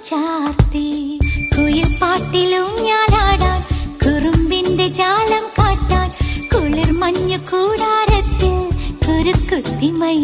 ചാർത്തി കുയിൽ പാട്ടിലും ഞാനാടാൻ കുറുമ്പിന്റെ ജാലം കാട്ടാൻ കുളിർ മഞ്ഞു കൂടാരത്തിൽ കുരുക്കുത്തിമൈ